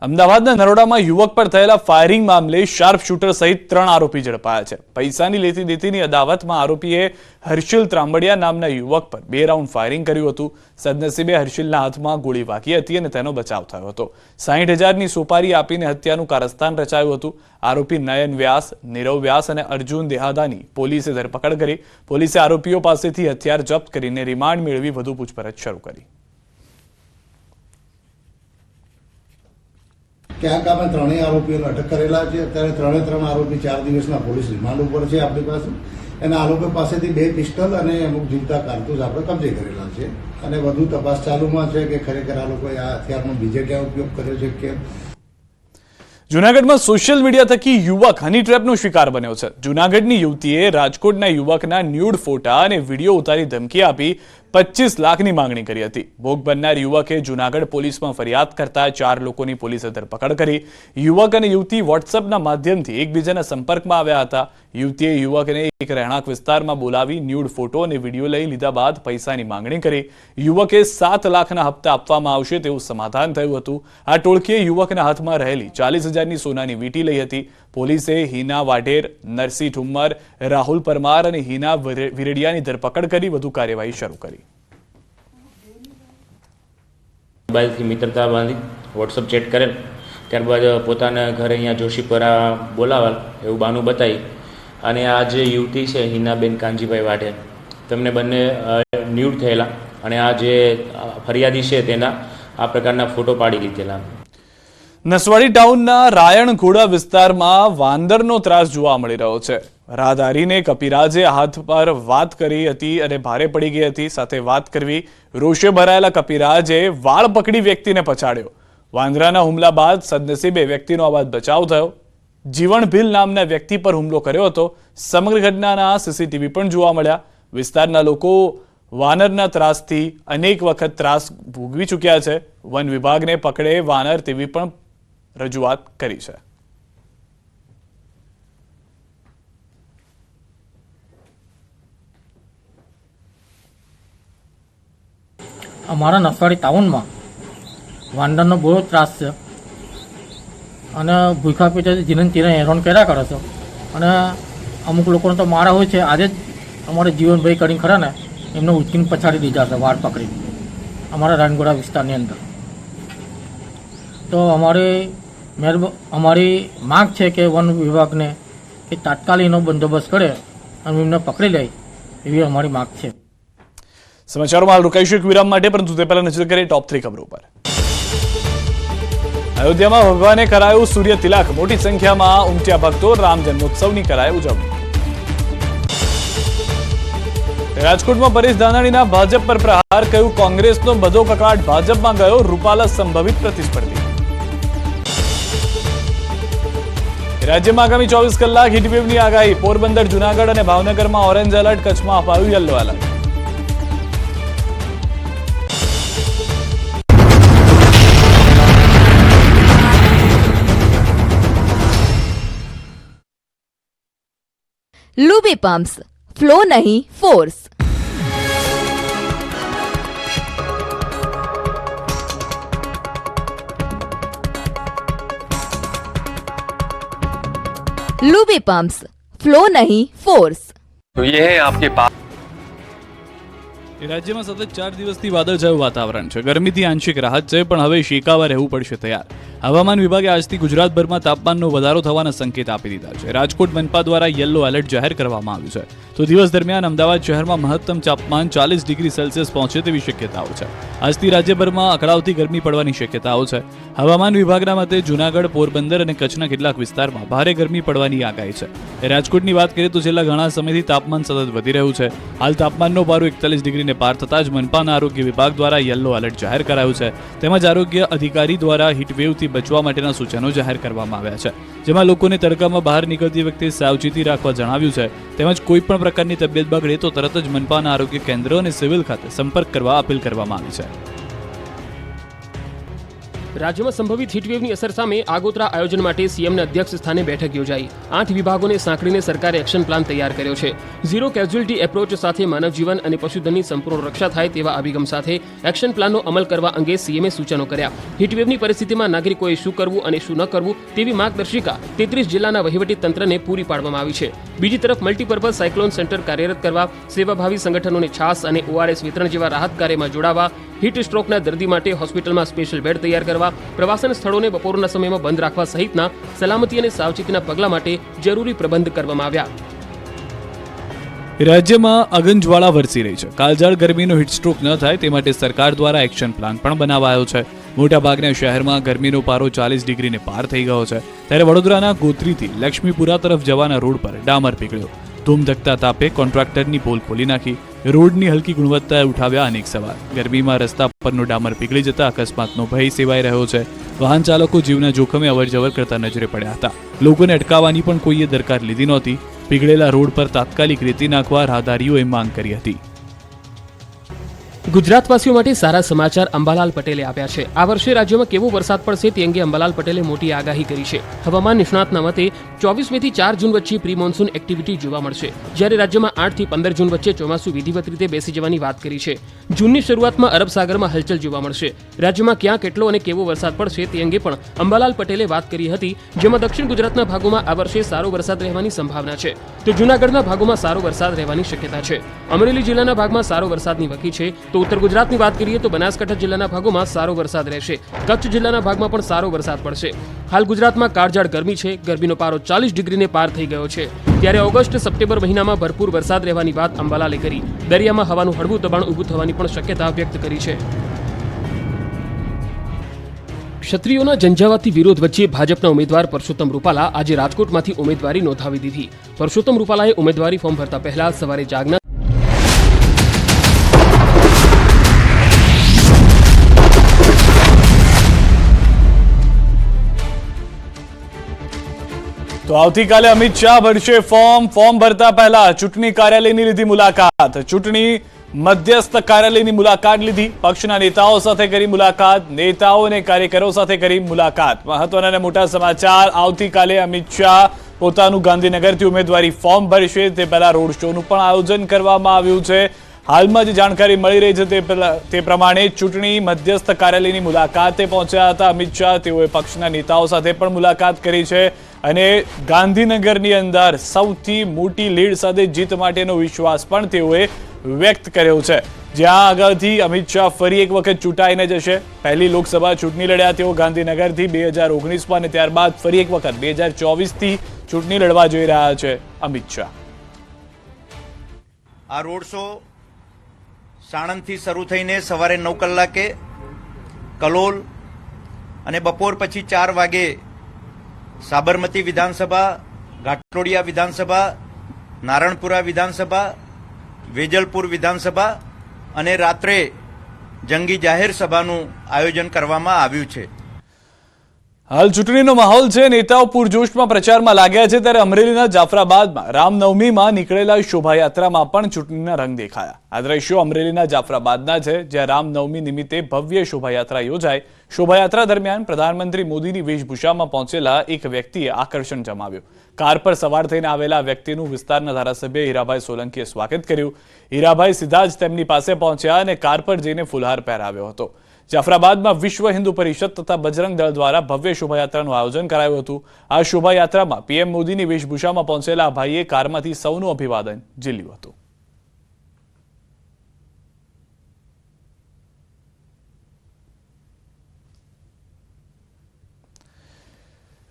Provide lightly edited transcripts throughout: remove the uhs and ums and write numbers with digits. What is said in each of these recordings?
અમદાવાદના નરોડામાં યુવક પર થયેલા ફાયરિંગ મામલે શાર્પ શૂટર સહિત 3 આરોપી ઝડપાયા છે। પૈસાની લેતી દેતીની અદાવતમાં આરોપીએ હર્ષિલ ત્રાંબડિયા નામના યુવક પર 2 રાઉન્ડ ફાયરિંગ કર્યું હતું। સદનસીબે હર્ષિલના હાથમાં ગોળી વાગી હતી અને તેનો બચાવ થયો હતો। 60,000ની સોપારી આપીને હત્યાનું કારસ્તાન રચાયું હતું। આરોપી નયન વ્યાસ, નીરવ વ્યાસ અને અર્જુન દેહાદાની પોલીસે ધરપકડ કરી। પોલીસે આરોપીઓ પાસેથી હથિયાર જપ્ત કરીને રિમાન્ડ મેળવી વધુ પૂછપરછ શરૂ કરી। ક્યાંક આપણે 3 આરોપીઓને અટક કરેલા છે। અત્યારે 3 આરોપી 4 દિવસના પોલીસ રિમાન્ડ ઉપર છે આપણી પાસે, અને આ લોકો પાસેથી 2 પિસ્તોલ અને અમુક જીવતા કારતૂસ આપણે કબજે કરેલા છે, અને વધુ તપાસ ચાલુમાં છે કે ખરેખર આ લોકોએ આ હથિયારનો બીજે ક્યાં ઉપયોગ કર્યો છે કે। જૂનાગઢમાં સોશિયલ મીડિયા થકી યુવક હની ટ્રેપનો શિકાર બન્યો છે। જૂનાગઢની યુવતીએ રાજકોટના યુવકના ન્યૂડ ફોટા અને વિડીયો ઉતારી ધમકી આપી 25 લાખની માંગણી કરી હતી। ભોગ બનનાર યુવકે જૂનાગઢ પોલીસમાં ફરિયાદ કરતા 4 લોકોની પોલીસે ધરપકડ કરી। યુવક અને યુવતી વોટ્સએપના માધ્યમથી એકબીજાના સંપર્કમાં આવ્યા હતા। યુવતીએ યુવકને એક રહેણાંક વિસ્તારમાં બોલાવી ન્યૂડ ફોટો અને વિડીયો લઈ લીધા બાદ પૈસાની માંગણી કરી। યુવકે 7 લાખના હપ્તા આપવામાં આવશે તેવું સમાધાન થયું હતું। આ ટોળકીએ યુવકના હાથમાં રહેલી 40,000ની સોનાની વીંટી લઈ હતી। પોલીસે હિના વાઢેર, નરસિંહ ઠુમ્મર, રાહુલ પરમાર અને હિના વિરડિયાની ધરપકડ કરી વધુ કાર્યવાહી શરૂ કરી। મોબાઈલથી મિત્રતા બાંધી વોટ્સઅપ ચેટ કરેલ, ત્યારબાદ પોતાના ઘરે અહીંયા જોશીપરા બોલાવેલ એવું બાનું બતાવી, અને આ જે યુવતી છે હિનાબેન કાનજીભાઈ વાઢેર, તેમને બંને ન્યૂડ થયેલા, અને આ જે ફરિયાદી છે તેના આ પ્રકારના ફોટો પાડી લીધેલા। નસવાડી ટાઉનના રાયણઘોડા વિસ્તારમાં વાંદરનો ત્રાસ જોવા મળી રહ્યો છે। રાહદારીને કપિરાજે હાથ પર વાત કરી હતી અને ભારે પડી ગઈ હતી। સાથે વાત કરવી રોષે ભરાયેલા કપિરાજે વાળ પકડી વ્યક્તિને પછાડ્યો। વાંદરાના હુમલા બાદ સદનસીબે વ્યક્તિનો આબાદ બચાવ થયો। જીવણ ભીલ નામના વ્યક્તિ પર હુમલો કર્યો હતો। સમગ્ર ઘટનાના સીસીટીવી પણ જોવા મળ્યા। વિસ્તારના લોકો વાનરના ત્રાસથી અનેક વખત ત્રાસ ભોગવી ચૂક્યા છે। વન વિભાગને પકડે વાનર તેવી પણ રજૂઆત કરી છે। અમારા નસવાડી ટાઉનમાં વાંદરનો બહુ ત્રાસ છે, અને ભૂખા પેટેથી જીવન તીરે હેરાન કર્યા કરે છે, અને અમુક લોકોને તો મારા હોય છે। આજે જ અમારે જીવનભાઈ કરીને ખરા ને, એમને ઉચકીને પછાડી દીધા છે વાળ પકડી અમારા રાયણગોડા વિસ્તારની અંદર। તો અમારી માંગ છે કે વન વિભાગને કે તાત્કાલિક એનો બંદોબસ્ત કરે અને એમને પકડી લે, એવી અમારી માંગ છે। સમાચારોમાં હાલ રોકાઈશું એક વિરામ માટે, પરંતુ તે પહેલા નજર કરીએ ટોપ 3 ખબરો પર। અયોધ્યામાં ભગવાને કરાયું સૂર્ય તિલક, મોટી સંખ્યામાં ઉમટ્યા ભક્તો, રામ જન્મોત્સવની કરાય ઉજવણી। રાજકોટમાં પરેશ ધાનાણીના ભાજપ પર પ્રહાર, કહ્યું કોંગ્રેસનો બધો કકળાટ ભાજપમાં ગયો, રૂપાલા સંભવિત પ્રતિસ્પર્ધી। રાજ્યમાં આગામી 24 કલાક હીટવેવની આગાહી, પોરબંદર, જૂનાગઢ અને ભાવનગરમાં ઓરેન્જ એલર્ટ, કચ્છમાં અપાયું yellow alert. Luby pumps, flow नहीं फोर्स। लूबी पम्प्स, फ्लो नहीं फोर्स। तो ये है आपके पास। રાજ્યમાં સતત 4 દિવસથી વાદળછાયું વાતાવરણ છે। ગરમીથી આંશિક રાહત છે, પણ હવે શેકાવા રહેવું પડશે તૈયાર। હવામાન વિભાગે આજથી ગુજરાતભરમાં તાપમાનનો વધારો થવાના સંકેત આપી દીધા છે। રાજકોટ મનપા દ્વારા યલો એલર્ટ જાહેર કરવામાં આવ્યું છે, તો દિવસ દરમિયાન અમદાવાદ શહેરમાં મહત્તમ તાપમાન 40 ડિગ્રી સેલ્સિયસ પહોંચે તેવી શક્યતાઓ છે। આજથી રાજ્યભરમાં અકળાવતી ગરમી પડવાની શક્યતાઓ છે। હવામાન વિભાગના મતે જૂનાગઢ, પોરબંદર અને કચ્છના કેટલાક વિસ્તારમાં ભારે ગરમી પડવાની આગાહી છે। રાજકોટની વાત કરીએ તો છેલ્લા ઘણા સમયથી તાપમાન સતત વધી રહ્યું છે। હાલ તાપમાનનો પારો 41 ડિગ્રીને પાર થતાં જ મનપાના આરોગ્ય વિભાગ દ્વારા યલો એલર્ટ જાહેર કરાયું છે। તેમજ આરોગ્ય અધિકારી દ્વારા હીટવેવથી બચવા માટેના સૂચનો જાહેર કરવામાં આવ્યા છે, જેમાં લોકોને તડકામાં બહાર નીકળતી વખતે સાવચેતી રાખવા જણાવ્યું છે। તેમજ કોઈપણ પ્રકારની તબિયત બગડે તો તરત જ મનપાના આરોગ્ય કેન્દ્ર અને સિવિલ ખાતે સંપર્ક કરવા અપીલ કરવામાં આવી છે। રાજ્યમાં સંભવિત હીટવેવની અસર સામે આગોતરા આયોજન માટે સીએમના અધ્યક્ષ સ્થાને બેઠક યોજાઈ 8 વિભાગોને સાંકળીને સરકારે એક્શન પ્લાન તૈયાર કર્યો છે. ઝીરો કેઝ્યુઅલ્ટી એપ્રોચ સાથે માનવ જીવન અને પશુધનની સંપૂર્ણ રક્ષા થાય તેવા અભિગમ સાથે એક્શન પ્લાનનો અમલ કરવા અંગે સીએમએ સૂચનો કર્યા. હીટવેવની પરિસ્થિતિમાં નાગરિકોએ શું કરવું અને શું ન કરવું તેવી માર્ગદર્શિકા 33 જિલ્લાના વહીવટી તંત્રને પૂરી પાડવામાં આવી છે. બીજી તરફ મલ્ટીપર્પઝ સાયક્લોન સેન્ટર કાર્યરત કરવા, સેવાભાવી સંગઠનોને છાસ અને ઓઆરએસ વિતરણ જેવા રાહત કાર્યમાં જોડાવા, હીટ સ્ટ્રોકના દર્દી માટે હોસ્પિટલમાં સ્પેશિયલ બેડ તૈયાર કરવા, પ્રવાસન સ્થળોને બપોરના સમયમાં બંધ રાખવા સહિતના સલામતી અને સાવચેતીના પગલાં માટે જરૂરી પ્રબંધ કરવામાં આવ્યા. રાજ્યમાં અગનજ્વાળા વરસી રહી છે. કાળઝાળ ગરમીનો હીટસ્ટ્રોક ન થાય તે માટે સરકાર દ્વારા એક્શન પ્લાન પણ બનાવાયો છે. મોટાભાગના શહેરમાં ગરમીનો પારો 40 ડિગ્રીને પાર થઈ ગયો છે. ત્યારે વડોદરાના ગોત્રીથી લક્ષ્મીપુરા તરફ જવાના રોડ પર ડામર પીગળ્યો. ધૂમધકતા તાપે કોન્ટ્રાક્ટરની પોલ ખોલી નાખી. રોડની હલકી ગુણવત્તાએ ઉઠાવ્યા અનેક સવાલ. ગરમીમાં રસ્તા પરનો ડામર પીગળી જતા અકસ્માતનો ભય સેવાઈ રહ્યો છે. વાહન ચાલકો જીવના જોખમે અવરજવર કરતા નજરે પડ્યા હતા. લોકોને અટકાવવાની પણ કોઈએ દરકાર લીધી નહોતી. પીગળેલા રોડ પર તાત્કાલિક રેતી નાખવા રાહદારીઓએ માંગ કરી હતી. ગુજરાતવાસીઓ માટે સારા સમાચાર અંબાલાલ પટેલે આપ્યા છે. આ વર્ષે રાજ્યમાં કેવો વરસાદ પડશે તે અંગે અંબાલાલ પટેલે મોટી આગાહી કરી છે. હવામાન નિષ્ણાતના મતે 24 મેથી 4 જૂન વચ્ચે પ્રી મોન્સૂન એક્ટિવિટી જોવા મળશે, જ્યારે રાજ્યમાં 8 થી 15 જૂન વચ્ચે ચોમાસું વિધિવત રીતે બેસી જવાની વાત કરી છે. જૂનની શરૂઆતમાં અરબ સાગરમાં હલચલ જોવા મળશે. રાજ્યમાં ક્યાં કેટલો અને કેવો વરસાદ પડશે તે અંગે પણ અંબાલાલ પટેલે વાત કરી હતી, જેમાં દક્ષિણ ગુજરાતના ભાગોમાં આ વર્ષે સારો વરસાદ રહેવાની સંભાવના છે, તો જૂનાગઢના ભાગોમાં સારો વરસાદ રહેવાની શક્યતા છે. અમરેલી જિલ્લાના ભાગમાં સારો વરસાદની વકી છે. તો ઉત્તર ગુજરાતની વાત કરીએ તો બનાસકાંઠા જિલ્લાના ભાગોમાં સારો વરસાદ રહેશે. કચ્છ જિલ્લાના ભાગમાં પણ સારો વરસાદ પડશે. હાલ ગુજરાતમાં કાળઝાળ ગરમી છે. ગરમીનો પારો 40 ડિગ્રીને પાર થઈ ગયો છે. ત્યારે ઓગસ્ટ સપ્ટેમ્બર મહિનામાં ભરપૂર વરસાદ રહેવાની વાત અંબાલાલે કરી. દરિયામાં હવાનું હળવું દબાણ ઊભું થવાની પણ શક્યતા વ્યક્ત કરી છે. ક્ષત્રિયોના ઝંઝાવાતી વિરોધ વચ્ચે ભાજપના ઉમેદવાર પરસોત્તમ રૂપાલા આજે રાજકોટમાંથી ઉમેદવારી નોંધાવી દીધી. પરસોત્તમ રૂપાલાએ ઉમેદવારી ફોર્મ ભરતા પહેલા સવારે જાગના તો આવતીકાલે અમિત શાહ ભરશે ફોર્મ ભરતા પહેલા ચૂંટણી કાર્યાલયની લીધી મુલાકાત. ચૂંટણી મધ્યસ્થ કાર્યાલયની મુલાકાત લીધી. પક્ષના નેતાઓ સાથે કરી મુલાકાત. નેતાઓ અને કાર્યકરો સાથે કરી મુલાકાત. મહત્વના અને મોટા સમાચાર. આવતીકાલે અમિત શાહ પોતાનું ગાંધીનગરથી ઉમેદવારી ફોર્મ ભરશે. તે પહેલા રોડ શોનું પણ આયોજન કરવામાં આવ્યું છે. હાલમાં જે જાણકારી મળી રહી છે તે પ્રમાણે ચૂંટણી મધ્યસ્થ કાર્યાલયની મુલાકાતે પહોંચ્યા હતા અમિત શાહ. તેઓએ પક્ષના નેતાઓ સાથે પણ મુલાકાત કરી છે અને ગાંધીનગરની અંદર સૌથી મોટી લીડ સાથે જીત માટેનો વિશ્વાસ પણ તેઓએ વ્યક્ત કર્યો છે. જ્યાં આગળથી અમિત શાહ ફરી એક વખત ચૂંટાઈને જશે. પહેલી લોકસભા ચૂંટણી લડ્યા તેઓ ગાંધીનગરથી 2019માં અને ત્યારબાદ ફરી એક વખત 2024થી ચૂંટણી લડવા જઈ રહ્યા છે અમિત શાહ. આ રોડ શો સાણંદથી શરૂ થઈને સવારે 9 કલાકે કલોલ અને બપોર પછી 4 વાગે સાબરમતી વિધાનસભા, ઘાટલોડિયા વિધાનસભા, નારણપુરા વિધાનસભા, વેજલપુર વિધાનસભા અને રાત્રે જંગી જાહેર સભાનું આયોજન કરવામાં આવ્યું છે. હાલ ચૂંટણીનો માહોલ છે. નેતાઓ પૂરજોશમાં પ્રચારમાં લાગ્યા છે. ત્યારે અમરેલીના જાફરાબાદમાં રામનવમીમાં નીકળેલા શોભાયાત્રામાં પણ ચૂંટણીના રંગ દેખાયા. આ દ્રશ્યો અમરેલીના જાફરાબાદના છે, જ્યાં રામનવમી નિમિત્તે ભવ્ય શોભાયાત્રા યોજાઈ. શોભાયાત્રા દરમિયાન પ્રધાનમંત્રી મોદીની વેશભૂષામાં પહોંચેલા એક વ્યક્તિએ આકર્ષણ જમાવ્યું. કાર પર સવાર થઈને આવેલા વ્યક્તિનું વિસ્તારના ધારાસભ્ય હીરાભાઈ સોલંકીએ સ્વાગત કર્યું. હીરાભાઈ સીધા જ તેમની પાસે પહોંચ્યા અને કાર પર જઈને ફુલહાર પહેરાવ્યો હતો. જાફરાબાદમાં વિશ્વ હિન્દુ પરિષદ તથા બજરંગ દળ દ્વારા ભવ્ય શોભાયાત્રાનું આયોજન કરાયું હતું. આ શોભાયાત્રામાં પીએમ મોદીની વેશભૂષામાં પહોંચેલા ભાઈએ કારમાંથી સૌનું અભિવાદન ઝીલ્યું હતું.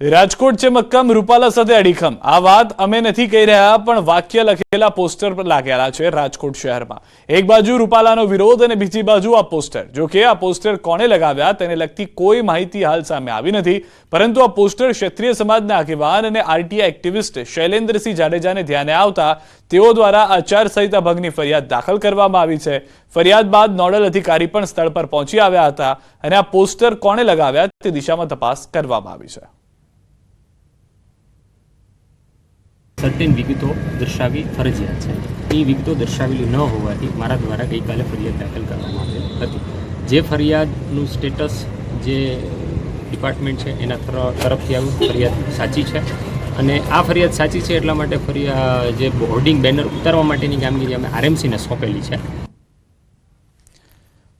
રાજકોટ છે મક્કમ, રૂપાલા સાથે અડીખમ. આ વાત અમે નથી કહી રહ્યા, પણ વાક્ય લખેલા પોસ્ટર પર લાગેલા છે રાજકોટ શહેરમાં. એક બાજુ રૂપાલાનો વિરોધ અને બીજી બાજુ આ પોસ્ટર. જો કે આ પોસ્ટર કોણે લગાવ્યા તેને લગતી કોઈ માહિતી હાલ સામે આવી નથી, પરંતુ આ પોસ્ટર ક્ષત્રિય સમાજના આગેવાન અને આરટીઆઈ એક્ટિવિસ્ટ શૈલેન્દ્રસિંહ જાડેજાને ધ્યાને આવતા તેઓ દ્વારા આચારસંહિતા ભંગની ફરિયાદ દાખલ કરવામાં આવી છે. ફરિયાદ બાદ નોડલ અધિકારી પણ સ્થળ પર પહોંચી આવ્યા હતા અને આ પોસ્ટર કોણે લગાવ્યા તે દિશામાં તપાસ કરવામાં આવી છે. સર્ટેન વિગતો દર્શાવવી ફરજિયાત છે. એ વિગતો દર્શાવેલી ન હોવાથી મારા દ્વારા ગઈકાલે ફરિયાદ દાખલ કરવામાં આવી હતી. જે ફરિયાદનું સ્ટેટસ જે ડિપાર્ટમેન્ટ છે એના તરફથી આવી ફરિયાદ સાચી છે અને આ ફરિયાદ સાચી છે એટલા માટે જે હોર્ડિંગ બેનર ઉતારવા માટેની કામગીરી અમે આરએમસીને સોંપેલી છે.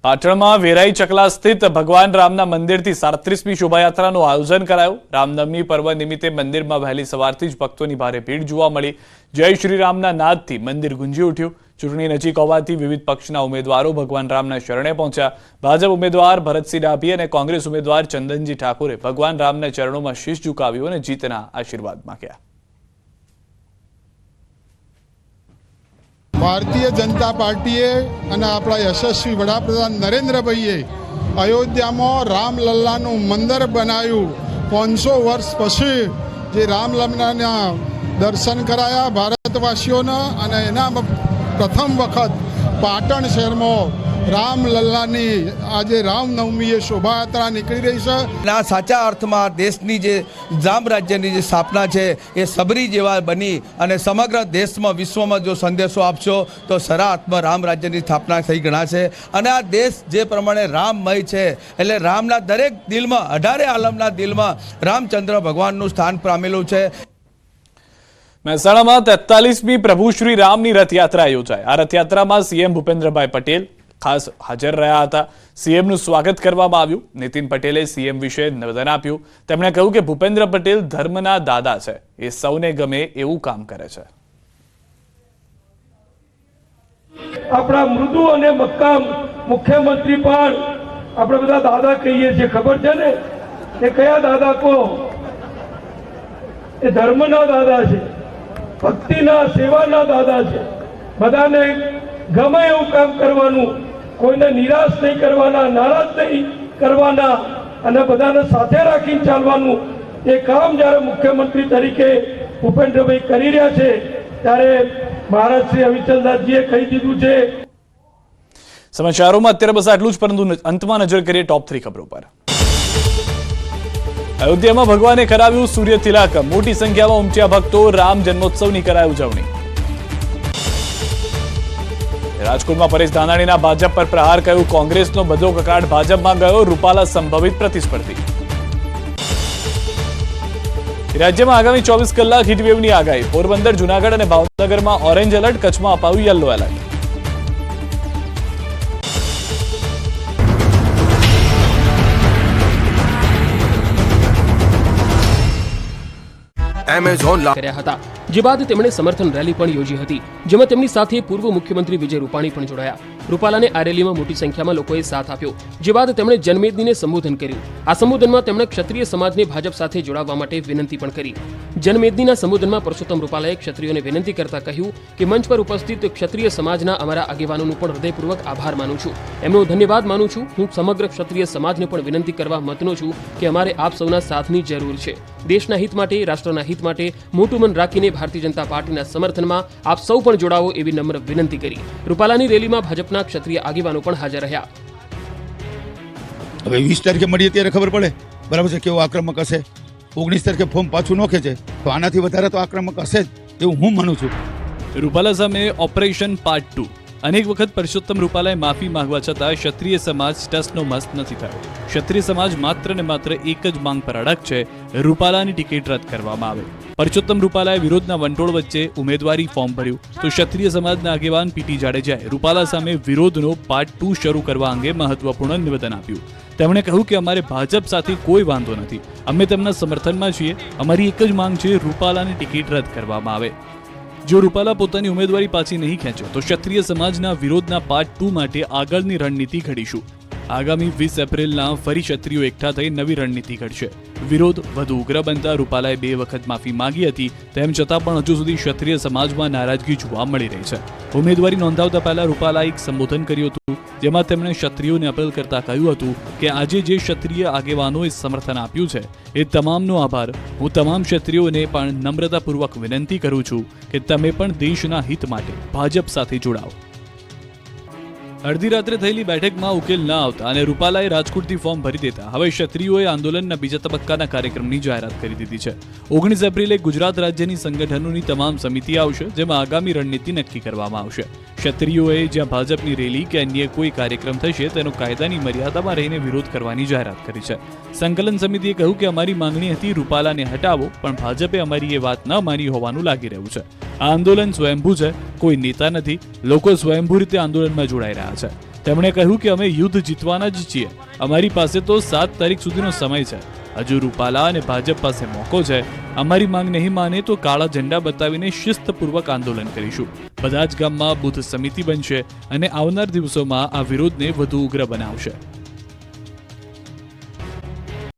પાટણમાં વેરાઈ ચકલા સ્થિત ભગવાન રામના મંદિરથી 37મી શોભાયાત્રાનું આયોજન કરાયું. રામનવમી પર્વ નિમિત્તે મંદિરમાં વહેલી સવારથી જ ભક્તોની ભારે ભીડ જોવા મળી. જય શ્રી રામના નાદથી મંદિર ગુંજી ઉઠ્યું. ચૂંટણી નજીક હોવાથી વિવિધ પક્ષના ઉમેદવારો ભગવાન રામના શરણે પહોંચ્યા. ભાજપ ઉમેદવાર ભરતસિંહ ડાભી અને કોંગ્રેસ ઉમેદવાર ચંદનજી ઠાકોરે ભગવાન રામના ચરણોમાં શીશ ઝુકાવ્યું અને જીતના આશીર્વાદ માંગ્યા. ભારતીય જનતા પાર્ટીએ અને આપણા યશસ્વી વડાપ્રધાન નરેન્દ્રભાઈએ અયોધ્યામાં રામલલ્લાનું મંદિર બનાવ્યું. 500 વર્ષ પછી જે રામલલ્લાના દર્શન કરાયા ભારતવાસીઓને અને એના પ્રથમ વખત પાટણ શહેરમાં રામલલ્લાની આજે રામનવમીએ શોભાયાત્રા નીકળી રહી છે. આ સાચા અર્થમાં દેશની જે રામ રાજ્યની જે સ્થાપના છે એ સબરી જેવા બની અને સમગ્ર દેશમાં વિશ્વમાં જો સંદેશો આપશો તો સરા અર્થમાં રામ રાજ્યની સ્થાપના થઈ ગણાશે. અને આ દેશ જે પ્રમાણે રામમય છે એટલે રામના દરેક દિલમાં 18 આલમના દિલમાં રામચંદ્ર ભગવાનનું સ્થાન પામેલું છે. મહેસાણામાં 43મી પ્રભુ શ્રી રામની રથયાત્રા યોજાઈ. આ રથયાત્રામાં સીએમ ભૂપેન્દ્રભાઈ પટેલ ખાસ હાજર રહ્યા હતા. સીએમનું સ્વાગત કરવામાં આવ્યું. નીતિન પટેલે સીએમ વિશે નિવેદન આપ્યું. તેમણે કહ્યું કે ભૂપેન્દ્ર પટેલ ધર્મના દાદા છે. એ સૌને ગમે એવું કામ કરે છે. આપણા મૃદુ અને મક્કમ મુખ્યમંત્રી પણ આપણે બધા દાદા કહીએ છીએ, ખબર છે ને? એ કયા દાદા કહો? એ ધર્મના દાદા છે, ભક્તિના સેવાના દાદા છે. બધાને ગમે એવું કામ કરવાનું, કોઈને નિરાશ નહીં કરવાના, નારાજ નહીં કરવાના અને બધાને સાથે રાખીને ચાલવાનું. એ કામ જ્યારે મુખ્યમંત્રી તરીકે ભૂપેન્દ્રભાઈ કરી રહ્યા છે ત્યારે મહારાજ શ્રી હરિચંદ્રજીએ કહી દીધું છે. સમાચારોમાં અત્યારે બસ આટલું જ, પરંતુ અંતમાં નજર કરીએ ટોપ 3 ખબરો પર. અયોધ્યામાં ભગવાને કરાવ્યું સૂર્ય તિલક. મોટી સંખ્યામાં ઉમટ્યા ભક્તો. રામ જન્મોત્સવની કરાઈ ઉજવણી. રાજકોટમાં પરેશ ધાનાણીના ભાજપ પર પ્રહાર, કહ્યું કોંગ્રેસનો બધો કકાટ ભાજપમાં ગયો. રૂપાલા સંભવિત પ્રતિસ્પર્ધી. રાજ્યમાં આગામી 24 કલાક હીટવેવની આગાહી. પોરબંદર, જૂનાગઢ અને ભાવનગરમાં ઓરેન્જ એલર્ટ. કચ્છમાં અપાયું યલો એલર્ટ. કર્યા હતા. જે બાદ તેમણે સમર્થન રેલી પણ યોજી હતી, જેમાં તેમની સાથે પૂર્વ મુખ્યમંત્રી વિજય રૂપાણી પણ જોડાયા. રૂપાલાને આ રેલીમાં મોટી સંખ્યામાં લોકોએ સાથ આપ્યો. જે બાદ તેમણે જનમેદનીને સંબોધન કર્યું. આ સંબોધનમાં તેમણે ક્ષત્રિય સમાજને ભાજપ સાથે જોડાવા માટે વિનંતી પણ કરી. જનમેદનીના સંબોધનમાં પરસોત્તમ રૂપાલાએ ક્ષત્રિયોને વિનંતી કરતા કહ્યું કે મંચ પર ઉપસ્થિત ક્ષત્રિય સમાજના અમારા આગેવાનોનું પણ હૃદયપૂર્વક આભાર માનું છું, એમનો ધન્યવાદ માનું છું. હું સમગ્ર ક્ષત્રિય સમાજને પણ વિનંતી કરવા મતનો છું કે અમારે આપ સૌના સાથની જરૂર છે. દેશના હિત માટે, રાષ્ટ્રના હિત માટે મોટું મન રાખીને ભારતીય જનતા પાર્ટીના સમર્થનમાં આપ સૌ પણ જોડાવો એવી નમ્ર વિનંતી કરી. રૂપાલાની રેલીમાં ભાજપના ક્ષત્રિય આગેવાનો પણ હાજર રહ્યા. હવે 20 તારીખે મળીએ ત્યારે ખબર પડે બરાબર છે કેવો આક્રમક હશે. 19 તારીખે ફોર્મ પાછું નોખે છે તો આનાથી વધારે તો આક્રમક હશે જ એવું હું માનું છું. રૂપાલા સામે ઓપરેશન પાર્ટ 2. અનેક વખત પરસોત્તમ રૂપાલાએ માફી માંગવા છતાં ક્ષત્રિય સમાજ ટસનો મસ્ત નથી થયો. ક્ષત્રિય સમાજ માત્ર ને માત્ર એક જ માંગ પર અડગ છે, રૂપાલાની ટિકિટ રદ કરવામાં આવે. પરસોત્તમ રૂપાલાએ વિરોધના વંટોળ વચ્ચે ઉમેદવારી ફોર્મ ભર્યું તો ક્ષત્રિય સમાજના આગેવાન પીટી જાડેજાએ રૂપાલા સામે વિરોધનો પાર્ટ 2 શરૂ કરવા અંગે મહત્વપૂર્ણ નિવેદન આપ્યું. તેમણે કહ્યું કે અમારે ભાજપ સાથે કોઈ વાંધો નથી, અમે તેમના સમર્થનમાં છીએ. અમારી એક જ માંગ છે, રૂપાલાની ટિકિટ રદ કરવામાં આવે. જો રૂપાલા પોતાની ઉમેદવારી પાછી નહીં ખેંચે તો ક્ષત્રિય સમાજના વિરોધના પાર્ટ 2 માટે આગળની રણનીતિ ઘડીશું. આગામી 20 એપ્રિલના ફરી ક્ષત્રિયો એકઠા થઈ નવી રણનીતિ ઘડશે. વિરોધ વધુ ઉગ્ર બનતા રૂપાલાએ 2 વખત માફી માંગી હતી. તેમ છતાં પણ હજુ સુધી ક્ષત્રિય સમાજમાં નારાજગી જોવા મળી રહી છે. ઉમેદવારી નોંધાવતા પહેલા રૂપાલાએ એક સંબોધન કર્યું હતું, જેમાં તેમણે ક્ષત્રિયોને અપીલ કરતા કહ્યું હતું કે આજે જે ક્ષત્રિય આગેવાનોએ સમર્થન આપ્યું છે એ તમામનો આભાર. હું તમામ ક્ષત્રિયોને પણ નમ્રતાપૂર્વક વિનંતી કરું છું કે તમે પણ દેશના હિત માટે ભાજપ સાથે જોડાઓ. અડધી રાત્રે થયેલી બેઠકમાં ઉકેલ ન આવતા અને રૂપાલાએ રાજકોટથી ફોર્મ ભરી દેતા હવે ક્ષત્રિયોએ આંદોલનના બીજા તબક્કાના કાર્યક્રમની જાહેરાત કરી દીધી છે. 19 એપ્રિલે ગુજરાત રાજ્યની સંગઠનોની તમામ સમિતિ આવશે, જેમાં આગામી રણનીતિ નક્કી કરવામાં આવશે. ક્ષત્રિયોએ જ્યાં ભાજપની રેલી કે અન્ય કોઈ કાર્યક્રમ થશે તેનો કાયદાની મર્યાદામાં રહીને વિરોધ કરવાની જાહેરાત કરી છે. સંકલન સમિતિએ કહ્યું કે અમારી માંગણી હતી રૂપાલાને હટાવો, પણ ભાજપે અમારી એ વાત ન માની હોવાનું લાગી રહ્યું છે. આ આંદોલન સ્વયંભૂ છે, કોઈ નેતા નથી. લોકો સ્વયંભૂ રીતે આંદોલનમાં જોડાઈ રહ્યા છે. તેમણે કહ્યું કે અમે યુદ્ધ જીતવાના જ છીએ. અમારી પાસે તો 7 તારીખ સુધીનો સમય છે. હજુ રૂપાલા અને ભાજપ પાસે મોકો છે. અમારી માંગ નહીં માને તો કાળા ઝંડા બતાવીને શિસ્તપૂર્વક આંદોલન કરીશું. બધા જ ગામમાં બૂથ સમિતિ બનશે અને આવનાર દિવસોમાં આ વિરોધને વધુ ઉગ્ર બનાવશે.